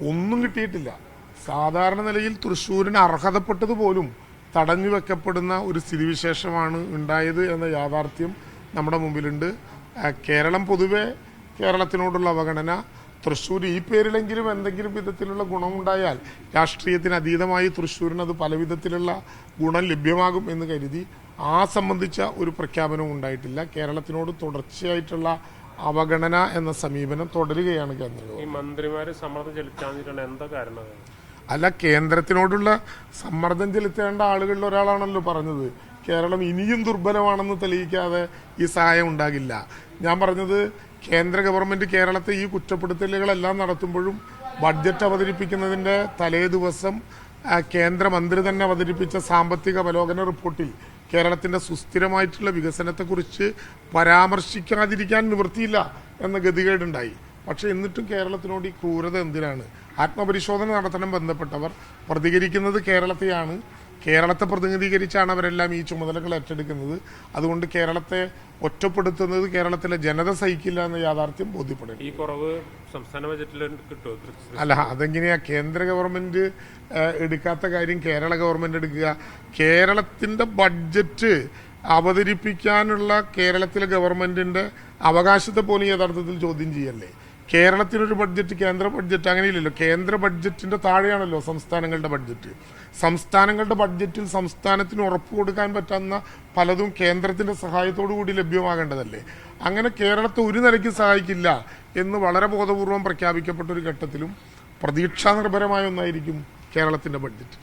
ഒന്നും കിട്ടിയിട്ടില്ല. സാധാരണ നിലയിൽ തൃശ്ശൂരിന് അർഹതപ്പെട്ടതുപോലും തടഞ്ഞു വെക്കപ്പെടുന്ന ഒരു സ്ഥിതിവിശേഷമാണ് ഉണ്ടായത് എന്ന യാഥാർത്ഥ്യം നമ്മുടെ മുമ്പിലുണ്ട്. കേരളം പൊതുവെ കേരളത്തിനോടുള്ള അവഗണന, തൃശ്ശൂർ ഈ പേരിലെങ്കിലും എന്തെങ്കിലും വിധത്തിലുള്ള ഗുണമുണ്ടായാൽ രാഷ്ട്രീയത്തിന് അതീതമായി തൃശ്ശൂരിന് അത് പല വിധത്തിലുള്ള ഗുണം ലഭ്യമാകും എന്ന് കരുതി ആ സംബന്ധിച്ച ഒരു പ്രഖ്യാപനവും ഉണ്ടായിട്ടില്ല. കേരളത്തിനോട് തുടർച്ചയായിട്ടുള്ള അവഗണന എന്ന സമീപനം തുടരുകയാണ് കേന്ദ്രം. ഈ മന്ത്രിമാര് സമ്മർദ്ദം ചെലുത്താൻ എന്താ കാരണം? അല്ല, കേന്ദ്രത്തിനോടുള്ള സമ്മർദ്ദം ചെലുത്തേണ്ട ആളുകളിൽ ഒരാളാണല്ലോ പറഞ്ഞത് കേരളം ഇനിയും ദുർബലമാണെന്ന് തെളിയിക്കാതെ ഈ സഹായം ഉണ്ടാകില്ല. ഞാൻ പറഞ്ഞത് കേന്ദ്ര ഗവൺമെന്റ് കേരളത്തെ ഈ കുറ്റപ്പെടുത്തലുകളെല്ലാം നടത്തുമ്പോഴും ബഡ്ജറ്റ് അവതരിപ്പിക്കുന്നതിന്റെ തലേ ദിവസം കേന്ദ്രമന്ത്രി തന്നെ അവതരിപ്പിച്ച സാമ്പത്തിക അവലോകന റിപ്പോർട്ടിൽ കേരളത്തിന്റെ സുസ്ഥിരമായിട്ടുള്ള വികസനത്തെക്കുറിച്ച് പരാമർശിക്കാതിരിക്കാൻ നിവൃത്തിയില്ല എന്ന ഗതികേടുണ്ടായി. പക്ഷെ എന്നിട്ടും കേരളത്തിനോട് ഈ ക്രൂരത എന്തിനാണ്? ആത്മപരിശോധന നടത്തണം ബന്ധപ്പെട്ടവർ. പ്രതികരിക്കുന്നത് കേരളത്തെയാണ്, കേരളത്തെ പ്രതിനിധീകരിച്ചാണ് അവരെല്ലാം ഈ ചുമതലകൾ ഏറ്റെടുക്കുന്നത്. അതുകൊണ്ട് കേരളത്തെ ഒറ്റപ്പെടുത്തുന്നത് കേരളത്തിലെ ജനത സഹിക്കില്ല എന്ന യാഥാർത്ഥ്യം ബോധ്യപ്പെടും. ഈ കുറവ് സംസ്ഥാന ബജറ്റിൽ കിട്ടുമോ? അല്ല, അതെങ്ങനെയാ കേന്ദ്ര ഗവൺമെന്റ് എടുക്കാത്ത കാര്യം കേരള ഗവൺമെന്റ് എടുക്കുക? കേരളത്തിന്റെ ബഡ്ജറ്റ് അവതരിപ്പിക്കാനുള്ള കേരളത്തിലെ ഗവൺമെന്റിന്റെ അവകാശത്തെ പോലും യഥാർത്ഥത്തിൽ ചോദ്യം ചെയ്യല്ലേ? കേരളത്തിനൊരു ബഡ്ജറ്റ്, കേന്ദ്ര ബഡ്ജറ്റ് അങ്ങനെയില്ലല്ലോ. കേന്ദ്ര ബഡ്ജറ്റിന്റെ താഴെയാണല്ലോ സംസ്ഥാനങ്ങളുടെ ബഡ്ജറ്റ്. സംസ്ഥാനങ്ങളുടെ ബഡ്ജറ്റിൽ സംസ്ഥാനത്തിന് ഉറപ്പ് കൊടുക്കാൻ പറ്റുന്ന പലതും കേന്ദ്രത്തിന്റെ സഹായത്തോടു കൂടി ലഭ്യമാകേണ്ടതല്ലേ? അങ്ങനെ കേരളത്തെ ഒരു നിലയ്ക്ക് സഹായിക്കില്ല എന്ന് വളരെ ബോധപൂർവം പ്രഖ്യാപിക്കപ്പെട്ട ഒരു ഘട്ടത്തിലും പ്രതീക്ഷാനിർഭരമായ ഒന്നായിരിക്കും കേരളത്തിന്റെ ബഡ്ജറ്റ്.